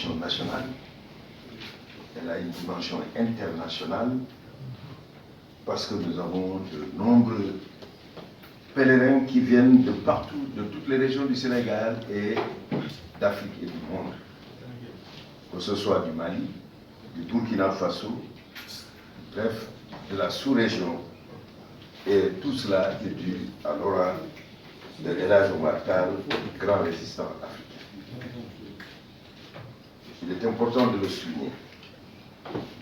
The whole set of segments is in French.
dimension nationale, elle a une dimension internationale, parce que nous avons de nombreux pèlerins qui viennent de partout, de toutes les régions du Sénégal et d'Afrique et du monde, que ce soit du Mali, du Burkina Faso, bref, de la sous-région. Et tout cela est dû à l'aura de El Hadj Omar Tall, grand résistant africain. Il est important de le souligner.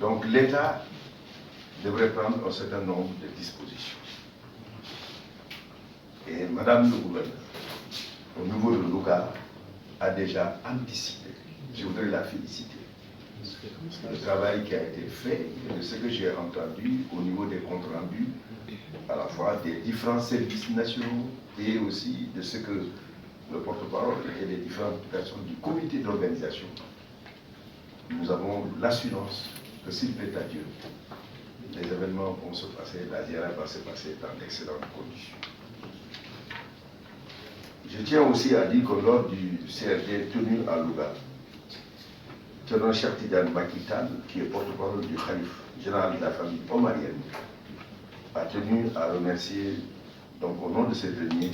Donc l'État devrait prendre un certain nombre de dispositions. Et Madame le gouverneur, au niveau de Louga, a déjà anticipé. Je voudrais la féliciter. Le travail qui a été fait, et de ce que j'ai entendu au niveau des comptes rendus, à la fois des différents services nationaux et aussi de ce que le porte-parole et les différentes personnes du comité d'organisation, nous avons l'assurance que s'il plaît à Dieu, les événements vont se passer, la ziara va se passer dans d'excellentes conditions. Je tiens aussi à dire que lors du CRD tenu à Louga, Thierno Cheikh Tidiane Macky Tall, qui est porte-parole du Khalife général de la famille omarienne, a tenu à remercier, donc au nom de ces derniers,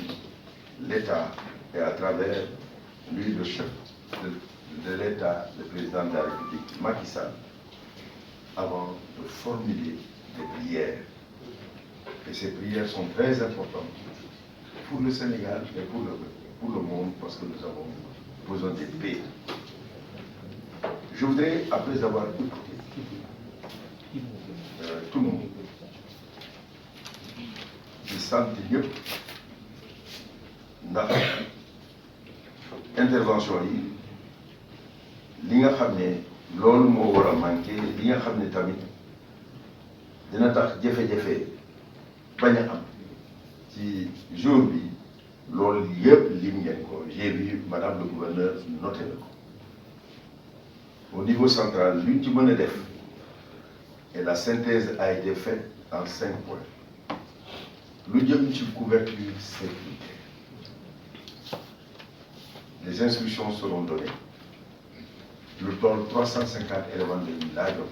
l'État et à travers lui, le chef de l'État, le président de la République, Macky Sall, avant de formuler des prières. Et ces prières sont très importantes pour le Sénégal et pour le monde, parce que nous avons besoin de paix. Je voudrais, après avoir écouté tout le monde, di sant ñëpp ndax intervention yi li nga xam ne loolu moo war a manqué, li nga xam ne tamit dina tax jafe-jafe bañ a am ci jour bi, loolu yëpp lim ngeen ko. J'ai vu Madame le gouverneur noté na ko. Au niveau central, luñ ci mën a def, et la synthèse a été faite en 5 points. Lu jëm ci couverture sécuritaire. Les instructions seront données. Lu toll 350 éléments de ñu laajoon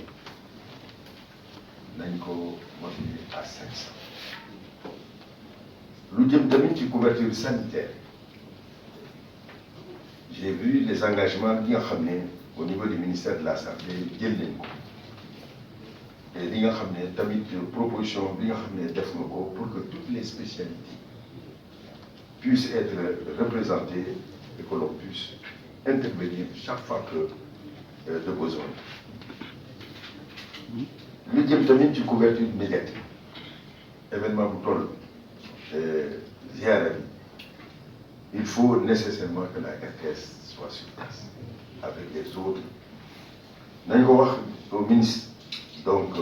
nañ ko motiver à 500. Lu jëm tamit ci couverture sanitaire. J'ai vu les engagements bi nga xam ne au niveau du ministère de la Santé jël nañ ko. Et li nga xam ne tamit proposition bi nga xam ne def nga ko pour que toutes les spécialités puissent être représentées et que l'on puisse intervenir chaque fois que de besoin. Lu jëm tamit ci couverture médiatique, événement bu toll ziara bi, il faut nécessairement que la RTS soit sur place avec les autres. Nañ ko wax au ministre donc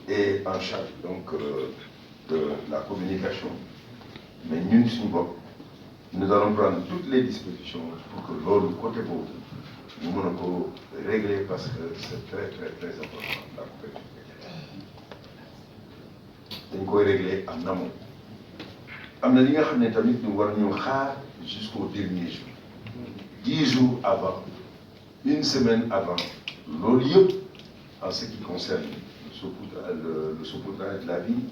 est en charge donc de la communication, mais ñun suñu bopp nous allons prendre toutes les dispositions pour que loolu côté boobu ñu mën a ko régler, parce que c'est très important la couverture médiatique. Dañ koy régler en amont. Am na li nga xam ne tamit ñu war ñu xaar jusqu'au dernier jour, 10 jours avant, une semaine avant, loolu yëpp en ce qui concerne le saupoudrage de la vie,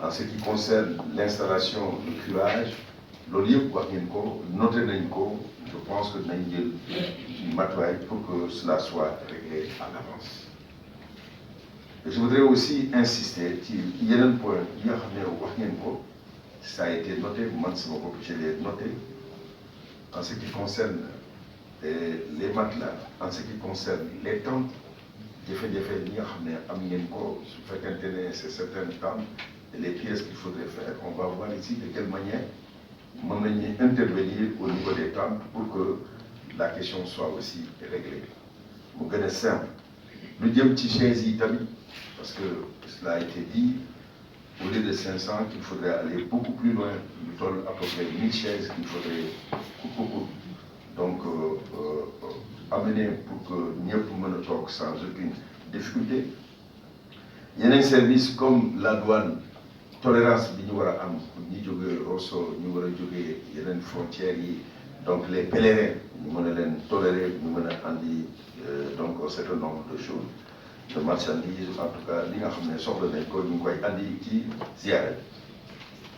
en ce qui concerne l'installation, le curage, loolu yëpp wax ngeen ko, noté nañ ko. Je pense que nañ jël matuwaay pour que cela soit réglé en avance. Et je voudrais aussi insister ci yeneen point yi nga xam ne wax ngeen ko. Ça a été noté, moi je l'ai noté, en ce qui concerne les matelas, en ce qui concerne les tentes, jafe-jafe yi nga xam ne am ngeen ko, su fekkente ne c'est certaines tentes et les pièces qu'il faudrait faire. On va voir ici de quelle manière mën nañu intervenir au niveau des tentes pour que la question soit aussi réglée. Mu gën a simple. Lu jëm ci chaises yi tamit, parce que cela a été dit, au lieu de 500, qu'il faudrait aller beaucoup plus loin, il faut à peu près 1000 chaises qu'il faudrait beaucoup. Donc, amener pour que ñëpp mën a toog sans aucune difficulté. Yeneen service comme la douane, tolérance bi ñu war a am ñi jógee Rosso, ñu war a jógee yeneen frontières yi donc les pèlerins ñu mën a leen tolérer ñu mën a andi donc un certain nombre de choses de marchandises en tout cas li nga xam ne soxla nañ ko ñu ngi koy andi ci ziara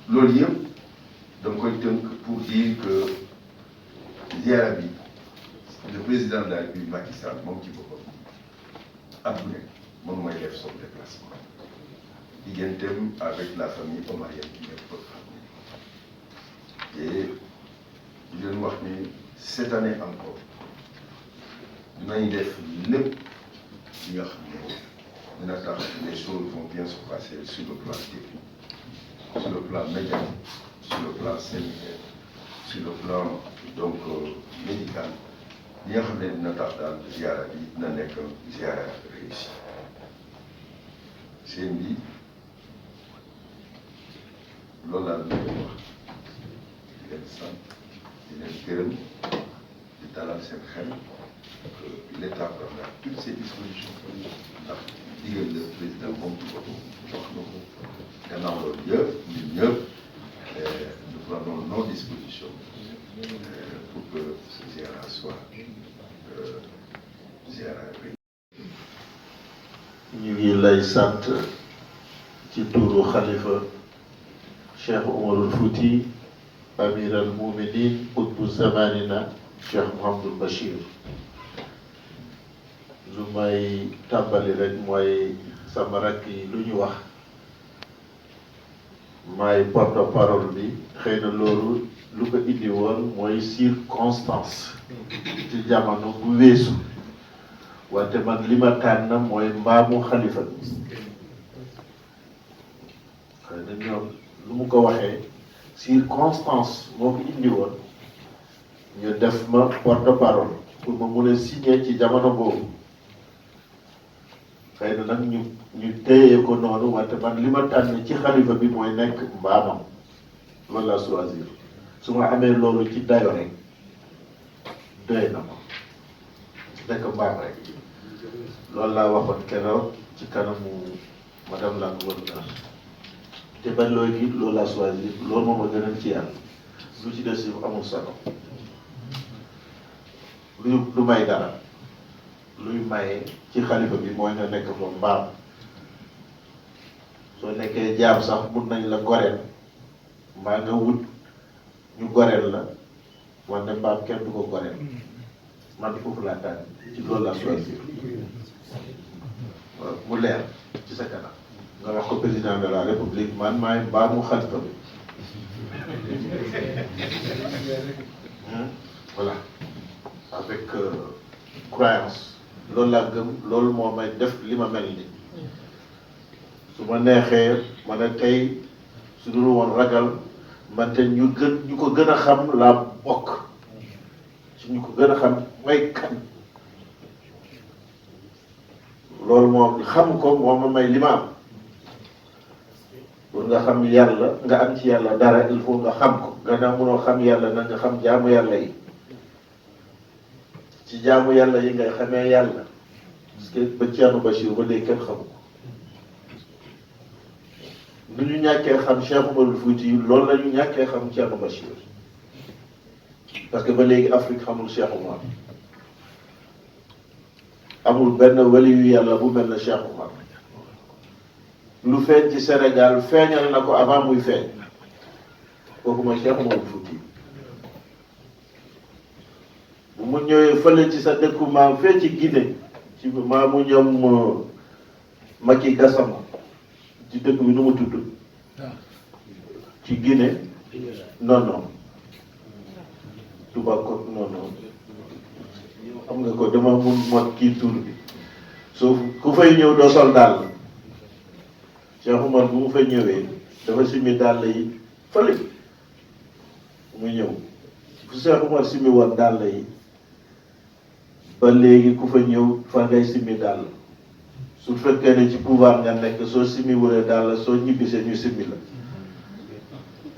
bi loolu yëpp da nga koy tënk pour dire que ziara bi le président de la République Macky Sall moom ci boppam at bu nekk moom mooy def son déplacement digganteem avec la famille omarienne bi ñëpp xam et di leen wax ni cette année encore dinañ def lépp li nga xam ne dina tax les choses vont bien se passer sur le plan technique, sur le plan médiatique, sur le plan sanitaire, sur le plan donc médical li nga xam ne dina tax daal ziara bi dina nekk ziara réussi seen bi loolu laa leen wax di leen sant di leen gërëm di dalal seen xel que l'État prendra toutes ses dispositions ndax digal le président moom ci boppam wax na ko gannaaw loolu yëpp ñun ñëpp nous prenons nos dispositions pour que ce ziara soit ziara réussi. ñu ngi lay sant ci tuuru xalifa Cheikh Oumarul Fouti Amir al Mouminin Qutbu Zamanina Cheikh Mouhamadul Bachir lu may tàmbali rek mooy sama rakk yi lu ñu wax maay porte-parole bi xëy na loolu lu ko indi woon mooy circonstance ci jamono bu weesu wante man li ma tànn mooy mbaamu xalifa bi xëy na ñoom lu mu ko waxee circonstance moo ko indi woon ñu def ma porte-parole pour ma mun a signer ci jamono boobu xëy na nag ñu téye ko noonu wante man li ma tànn ci xalifa bi mooy nekk mbaamam loolu la choisir su ma amee loolu ci dayo rek doy na ma nekk mbaam rek loolu laa waxoon keroog ci kanamu madame la gouverneure te ba léegi loolu laa choisir loolu moom a gënal ci yàlla lu ci des yëpp amul solo lu may dara luy maye ci xalifa bi mooy nga nekk fa mbaam soo nekkee jaam sax mun nañ la goreel mbaa nga wut ñu goreel la wante mbaam kenn du ko goreel man foofu laa tànn ci loolu laa choisir waaw mu leer ci sa kanam nga wax ko président de la république man maay mbaamu xalifa bi voilà avec croyance loolu laa gëm loolu moo may def li ma mel ni su ma neexee ma ne tey su dul woon ragal man te ñu ko gën a xam laa bokk ci ñu ko gën a xam mooy kan loolu moom xam ko moo ma may li ma am pour nga xam yàlla nga am ci yàlla dara il faut nga xam ko gannaaw mënoo xam yàlla na nga xam jaamu yàlla yi ci jaamu yàlla yi ngay xamee yàlla parce que ba Thierno Bachir ba léegi kenn xamu ko nu ñu ñàkkee xam Cheikh Oumarul Fouti loolu la ñu ñàkkee xam Thierno Bachir parce que ba léegi Afrique xamul Cheikh Oumar amul benn wali yu yàlla bu mel ne Cheikh Oumar lu feeñ ci Sénégal feeñal na ko avant muy feeñ kooku mooy Cheikh Oumarul Fouti bu mu ñëwee fële ci sa dëkku maam fee ci Guinée ci maamu ñoom Macky Gassama ci dëkk bi nu mu tudd ci Guinée non Toubacouta non xam nga ko dama mun mot kii tur bi soo ku fay ñëw doo sol dàll Cheikh Oumar bu mu fay ñëwee dafa simi dàll yi fële mu ñëw fu Cheikh Oumar simi woon dàll yi ba léegi ku fa ñëw fa ngay simi dàll su fekkee ne ci pouvoir nga nekk soo simi wuree dàll soo ñibbisee ñu simi la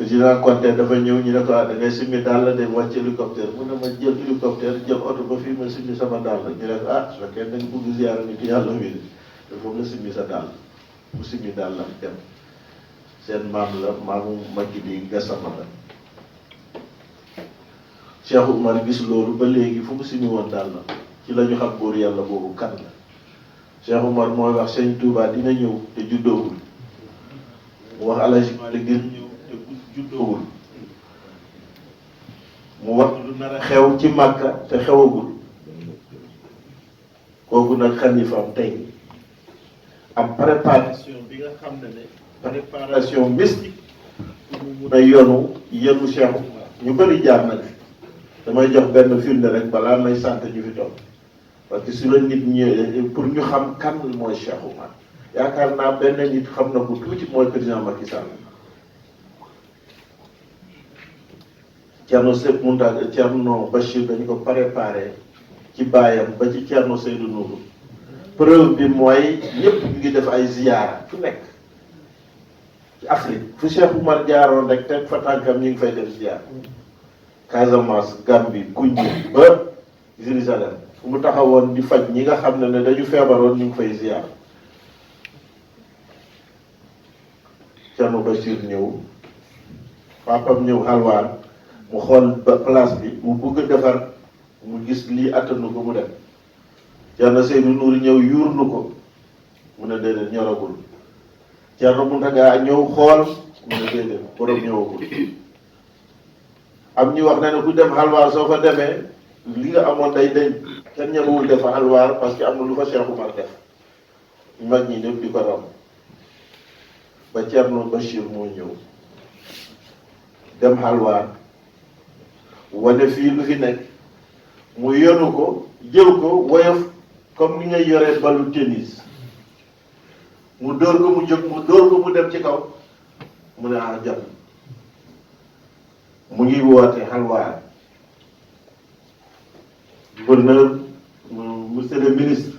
président Conté dafa ñëw ñu ne ko da ngay simi dàll de wàcc hélicoptère mu ne ma jël hélicoptère jël oto ba fii ma simi sama dàll ñu ne ko su fekkee dañ bëgg ziyaara nit yàlla wi il faut nga simi sa dàll mu simi dàllam dem seen maam la maamu Macky di Gassama la Cheikh Oumar gis loolu ba léegi fu mu simi woon daal na ci la ñu xam góor yàlla boobu kan la. Cheikh Oumar mooy wax Sëñ Touba dina ñëw te juddoowul mu wax Alaaji Maalik dina ñëw te juddoowul mu wax lu nar a xew ci Màkka te xewagul kooku nag xalifaam tey am préparation bi nga xam ne préparation mystique pour mu mun a yenu Cheikh Oumar ñu bëri jaar nañ fi damay jox benn firnde rek balaa may sant ñu fi toog parce que su la nit ñëwee pour ñu xam kan mooy Cheikh Oumar yaakaar naa benn nit xam na ko tuuti mooy président Macky Sall. Thierno Seck Mountaga Thierno Bachir dañu ko préparé ci baayam ba ci Thierno Seydou Nourou preuve bi mooy ñëpp ñu ngi def ay ziyaara fu nekk ci Afrique fu Cheikh Oumar jaaroon rek teg fa tànkam ñu ngi fay def ziyaara Casamance Gambie Koungheul ba Jérusalem fu mu taxawoon di faj ñi nga xam ne dañu feebaroon ñu ngi fay ziyaara Thierno Bachir ñëw papam ñëw Halwaan mu xool ba place bi mu bëgg defar mu gis lii attanu ko mu dem Thierno Seydou Nourou ñëw yuurlu ko mu ne déedéet ñoragul Thierno Mountaga ñëw xool mu ne déedéet borom ñëwagul am ñu wax ne ku dem Halwar soo fa demee li nga amoon day deñ kenn ñemewul def Halwar parce que am na lu fa Cheikh Oumar def mag ñi ñëpp di ko ram ba Thierno Bachir moo ñëw dem Halwar wane fii lu fi nekk mu yenu ko jël ko woyof comme ni ngay yoree balu tennis mu dóor ko mu jóg mu dóor ko mu dem ci kaw mu ne jot mu ngi woote Halwar gouverneur monsieur le ministre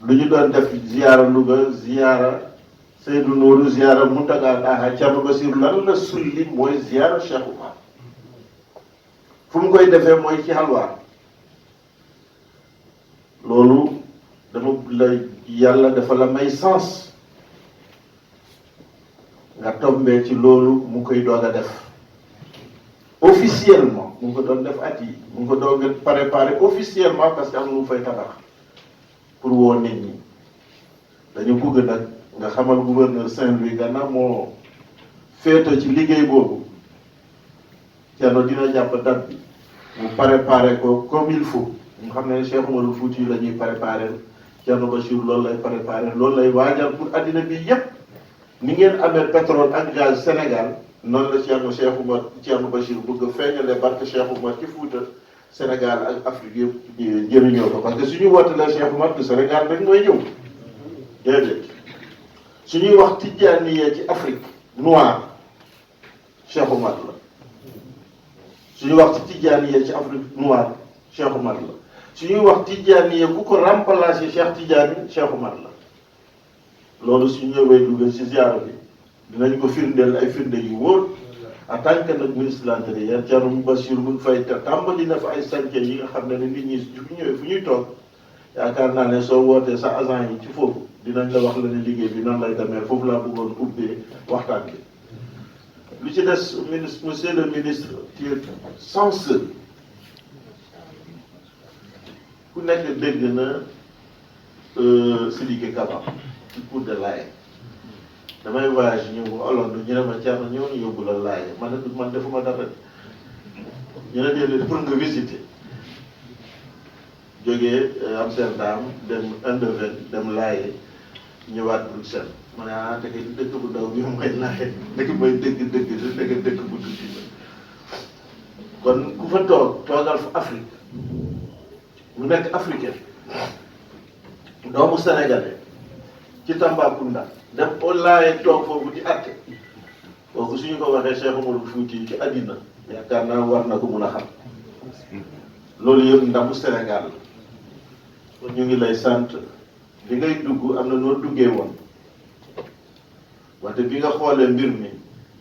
lu ñu doon def ziyaara Louga ziyaara Seydou Nourou ziyaara Mountaga Daha Thierno Bassirou lan la sulli mooy ziyaara Cheikh Oumar fu mu koy defee mooy ci Halwar loolu dama la yàlla dafa la may sens nga tombee ci loolu mu koy doog a def officiellement mu ngi ko doon def at yi mu ngi ko doog a préparé officiellement parce que am lu mu fay tabax pour woo nit ñi dañu bëgg nag nga xamal gouverneur Saint-Louis gannaaw moo féete ci liggéey boobu Thierno dina jàpp date bi mu préparé ko comme il faut mu xam ne Cheikh Oumarul Fouti la ñuy préparé Thierno Bachir loolu lay préparé loolu lay waajal pour addina bi yépp ni ngeen amee pétrole ak gaz Sénégal noonu la Cheikh Oumar Thierno Bachir bëgg a feeñalee barke Cheikh Oumar ci Fouta Sénégal ak Afrique yëpp jëriñoo ko parce que suñu wootelee Cheikh Oumar du Sénégal rek mooy ñëw déedéet suñuy wax tijaaniyee ci Afrique noire Cheikh Oumar la suñuy wax ci tijaaniyee ci Afrique noire Cheikh Oumar la suñuy wax tijaaniyee ku ko remplacer Cheikh Tidiane Cheikh Oumar la loolu su ñëwee dugal ci ziara bi dinañ ko firndeel ay firnde yu wóor en tant que nag ministre de l'Intérieur Thierno Bachir mu ngi fay tàmbali na fa ay chantier yi nga xam ne nit ñi fu ñëwee fu ñuy toog yaakaar naa ne soo wootee sa agent yi ci foofu dinañ la wax la ne liggéey bi nan lay demee foofu laa bëggoon ubbee waxtaan bi lu ci des ministre monsieur le ministre tu es censé ku nekk dégg na Sidiki Kaba ci cour de Laye damay voyage ñëw ba Hollande ñu ne ma Thierno ñëw na yóbbu la Laye man defuma dara ñu ne déedéet pour nga visiter jógee Amsterdam dem Eindhoven dem Laye ñëwaat Bruxelles ma ne dëkk bu ndaw bi mooy Laye dëkk mooy dëkk bu tuuti la kon ku fa toogal fa Afrique mu nekk africain doomu sénégalais ci Tambacounda dem au Laye toog foofu di àtte kooku suñu ko waxee Cheikh Oumarul Fouti ci àddina yaakaar naa war na ko mun a xam loolu yëpp ndamu Sénégal la kon ñu ngi lay sant bi ngay dugg am na noo duggee woon wante bi nga xoolee mbir mi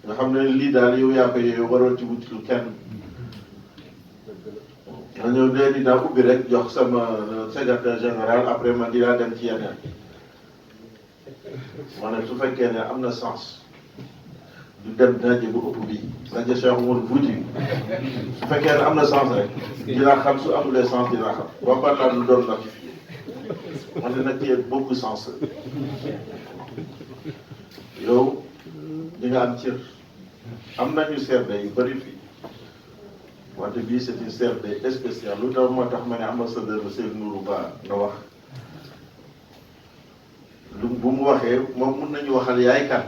nga xam ne lii daal yow yaa ko yooyu waroon ci wuti lu kenn nga ñëw ne dinaa ubbi rek jox sama secrétaire général après man dinaa dem ci yeneen ma ne su fekkee ne am na sens du dem daje bu ëpp bii daje Cheikh Oumar Fouti su fekkee ne am na sens rek dinaa xam su amulee sens dinaa xam boo ko laal lu doon notifié man nag ci beaucoup sens yow di nga am cër am nañu CRD yu bëri fii wante bii c'est une CRD spéciale lu tax moo tax ma ne ambassadeur Seydou Nourou Ba na wax lu bu mu waxee moom mun nañu waxal yaay kan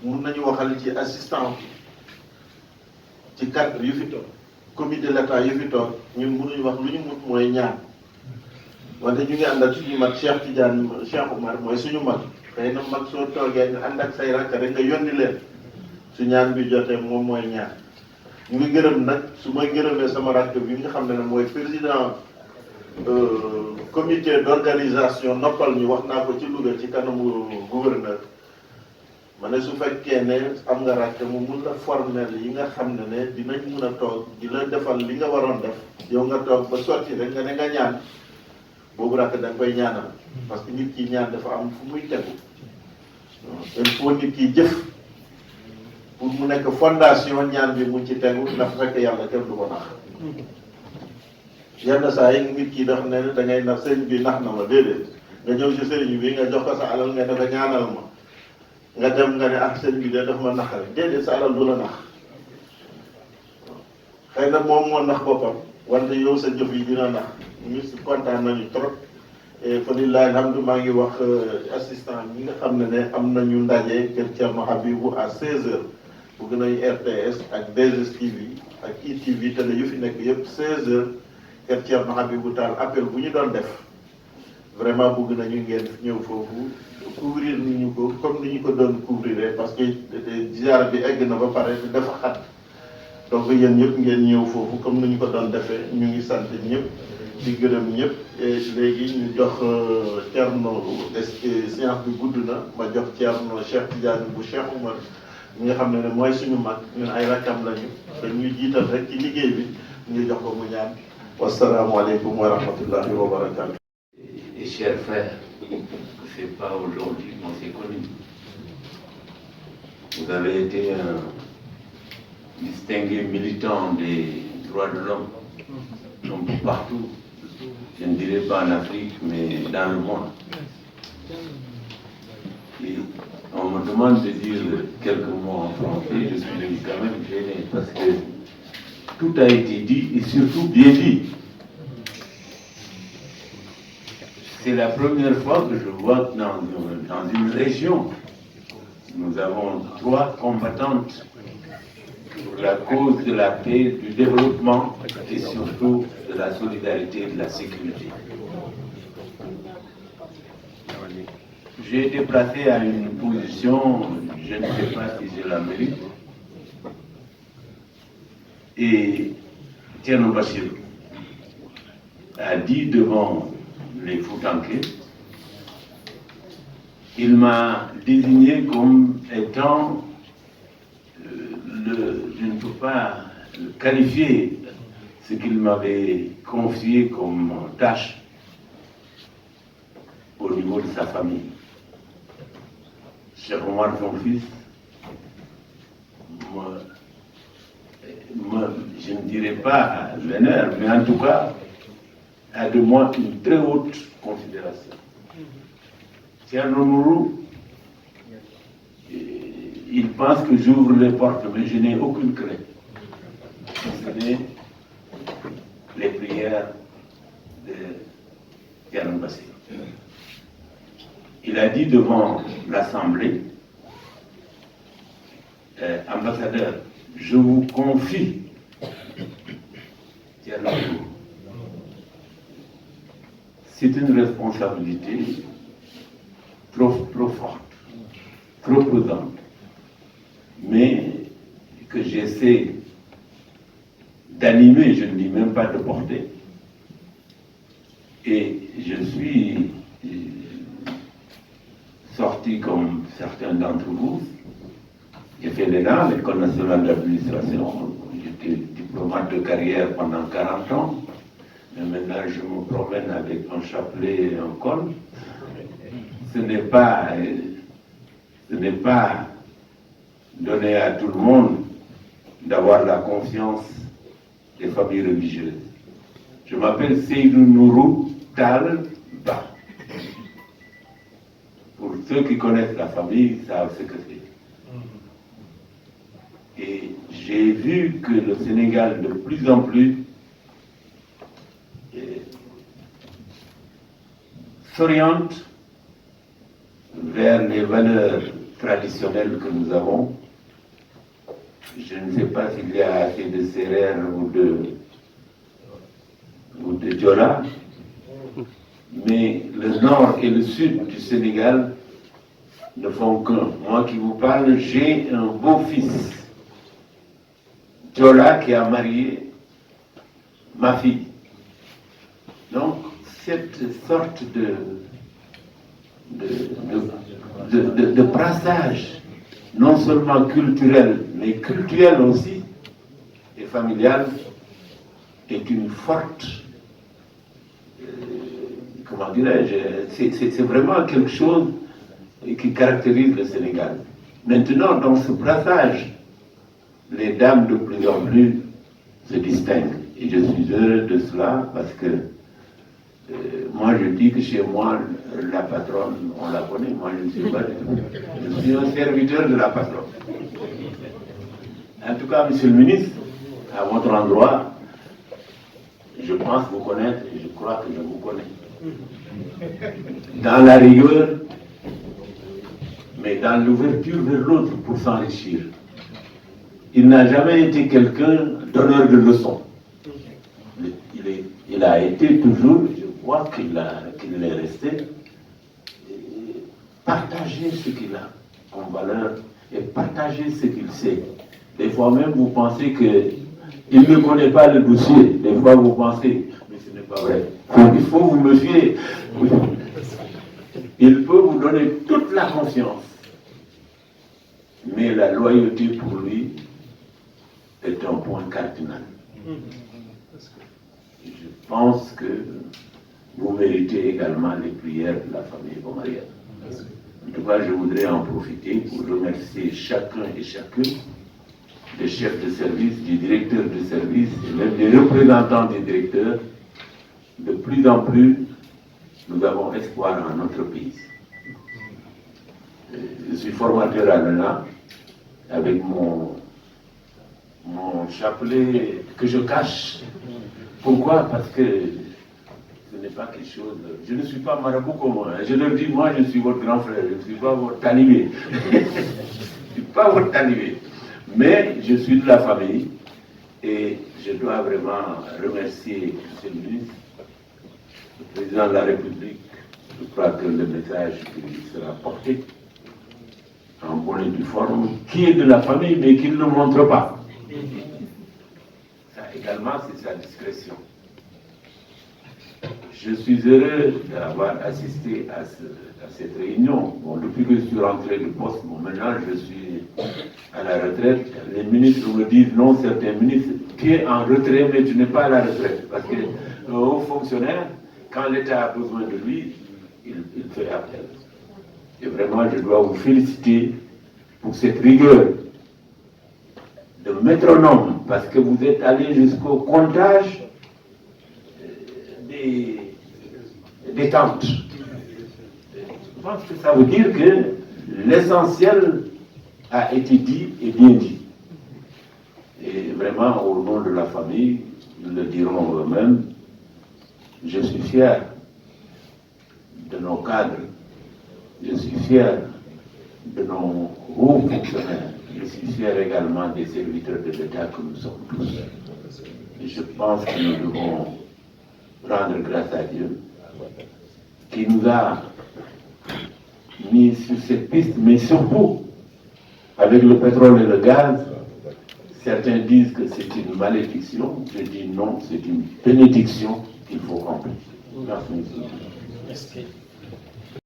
mun nañu waxal ci assistant ci cadre yu fi toog comité de l'état yu fi toog ñun mënuñu wax lu ñu mut mooy ñaan wante ñu ngi ànd ak suñu mag Cheikh Tidiane Cheikh Oumar mooy suñu mag xëy na mag soo toogee nga ànd ak say rakk rek nga yónni leen su ñaan bi jotee moom mooy ñaan ñu ngi gërëm nag su may gërëmee sama rakk bi nga xam ne mooy président comité d'organisation noppal ñu wax naa ko ci Louga ci kanamu gouverneur ma ne su fekkee ne am nga rakk mu mun la formel yi nga xam ne dinañ mun a toog di la defal li nga waroon def yow nga toog ba sotti rek nga ne nga ñaan boobu rakk da nga koy ñaanal parce que nit ki ñaan dafa am fu muy tegu il faut nit ki jëf pour mu nekk fondation ñaan bi mu ci tegu ndax fekk yàlla kenn du ko nax yenn saa yi nit ki dafa ne da ngay nax sëriñ bi nax na ma déedéet nga ñëw si sëriñ bi nga jox ko sa alal nga dafa ñaanal ma nga dem nga ne ak sëriñ bi de daf ma naxal déedéet sa alal du la nax xëy na moom moo nax boppam wante yow sa jëf yi dina nax ñu si kontaan nañu trop et fa lillahi alhamdu maa ngi wax assistant ñi nga xam ne am nañu ndaje kër Thierno Habibou à 16h bëgg nañu RTS ak 2STV ak ITV télé yu fi nekk yëpp 16h kër Thierno Habibou Tall appel bu ñu doon def vraiment bëgg nañu ngeen ñëw foofu couvrir ni ñu ko comme ni ñu ko doon couvrir parce que ziara bi egg na ba pare te dafa xat donc yéen ñëpp ngeen ñëw foofu comme ni ñu ko doon defee ñu ngi sant ñëpp di gërëm ñëpp et léegi ñu jox Thierno séance bi gudd na ma jox Thierno Cheikh Tidiane bu Cheikh Oumar ñi nga xam ne mooy suñu mag ñun ay rakkam lañu dañuy jiital rek ci liggéey bi ñu jox ko mu ñaan wasalaamualeykum wa rahmatullahi wa barakatu. Et chers frères, c'est pas aujourd'hui qu'on s'est connus. Vous avez été un distingué militant des droits de l'homme, un peu partout. Je ne dirais pas en Afrique, mais dans le monde. Et on me demande de dire quelques mots en français, je suis quand même gêné parce que tout a été dit et surtout bien dit. C'est la première fois que je vois que dans une région, nous avons 3 combattantes pour la cause de la paix, du développement et surtout de la solidarité et de la sécurité. J'ai été placé à une position, je ne sais pas si je la mérite, et Thierno Bachir a dit devant les Foutanké, il m'a désigné comme étant je ne peux pas qualifier ce qu'il m'avait confié comme tâche au niveau de sa famille. Cheikh Oumar, son fils, je ne dirais pas vénère, mais en tout cas, a de moi une très haute considération. Thierno Nourou, il pense que j'ouvre les portes, mais je n'ai aucune crainte. Ce n'est les prières de Thierno Bassir. Il a dit devant l'Assemblée, ambassadeur, je vous confie Thierno Nourou. C'est une responsabilité trop forte, trop pesante, mais que j'essaie d'animer, je ne dis même pas de porter. Et je suis sorti comme certains d'entre vous. J'ai fait l'ENA, l'École nationale d'administration. J'étais diplomate de carrière pendant 40 ans. Mais maintenant, je me promène avec un chapelet et un col. Ce n'est pas donner à tout le monde d'avoir la confiance des familles religieuses. Je m'appelle Seydou Nourou Tal Ba. Pour ceux qui connaissent la famille, savent ce que c'est. Et j'ai vu que le Sénégal, de plus en plus, s'oriente vers les valeurs traditionnelles que nous avons. Je ne sais pas s'il y a assez de Sérères ou de Diola, mais le nord et le sud du Sénégal ne font qu'un. Moi qui vous parle, j'ai un beau-fils, Diola, qui a marié ma fille. Donc, cette sorte de brassage, non seulement culturel, mais culturel aussi, et familial, est une forte, comment dirais-je, c'est vraiment quelque chose qui caractérise le Sénégal. Maintenant, dans ce brassage, les dames de plus en plus se distinguent. Et je suis heureux de cela parce que moi je dis que chez moi, la patronne, on la connaît, moi je ne suis pas du tout. Je suis un serviteur de la patronne. En tout cas, monsieur le ministre, à votre endroit, je pense vous connaître et je crois que je vous connais. Dans la rigueur, mais dans l'ouverture vers l'autre pour s'enrichir. Il n'a jamais été quelqu'un donneur de leçons. Il a été toujours, je crois qu'il est resté, partager ce qu'il a comme valeur et partager ce qu'il sait. Des fois même, vous pensez qu'il ne connaît pas le dossier. Des fois, vous pensez, mais ce n'est pas vrai. Il faut vous méfier. Il peut vous donner toute la confiance. Mais la loyauté pour lui est un point cardinal. Je pense que vous méritez également les prières de la famille omarienne. En tout cas, je voudrais en profiter pour remercier chacun et chacune des chefs de service, du directeur de service et même des représentants des directeurs. De plus en plus, nous avons espoir en notre pays. Je suis formateur à l'ENA avec mon chapelet que je cache. Pourquoi? Parce que ce n'est pas quelque chose... Je ne suis pas marabout comme moi. Je leur dis, moi je suis votre grand frère, je ne suis pas votre talibé. Je ne suis pas votre talibé. Mais je suis de la famille et je dois vraiment remercier M. le ministre, le président de la République. Je crois que le message qui sera porté en bonne et due forme, qui est de la famille mais qui ne le montre pas. Ça également, c'est sa discrétion. Je suis heureux d'avoir assisté à cette réunion. Bon, depuis que je suis rentré du poste, maintenant je suis à la retraite. Les ministres me disent non, certains ministres, tu es en retrait, mais tu n'es pas à la retraite. Parce que le haut fonctionnaire, quand l'État a besoin de lui, il fait appel. Et vraiment, je dois vous féliciter pour cette rigueur de métronome, parce que vous êtes allé jusqu'au comptage des tentes. Je pense que ça veut dire que l'essentiel a été dit et bien dit. Et vraiment, au nom de la famille, ils le diront eux-mêmes, je suis fier de nos cadres, je suis fier de nos hauts fonctionnaires, je suis fier également des serviteurs de l'État que nous sommes tous. Et je pense que nous devons rendre grâce à Dieu qui nous a mis sur cette piste, mais surtout avec le pétrole et le gaz. Certains disent que c'est une malédiction, je dis non, c'est une bénédiction qu'il faut remplir. Merci.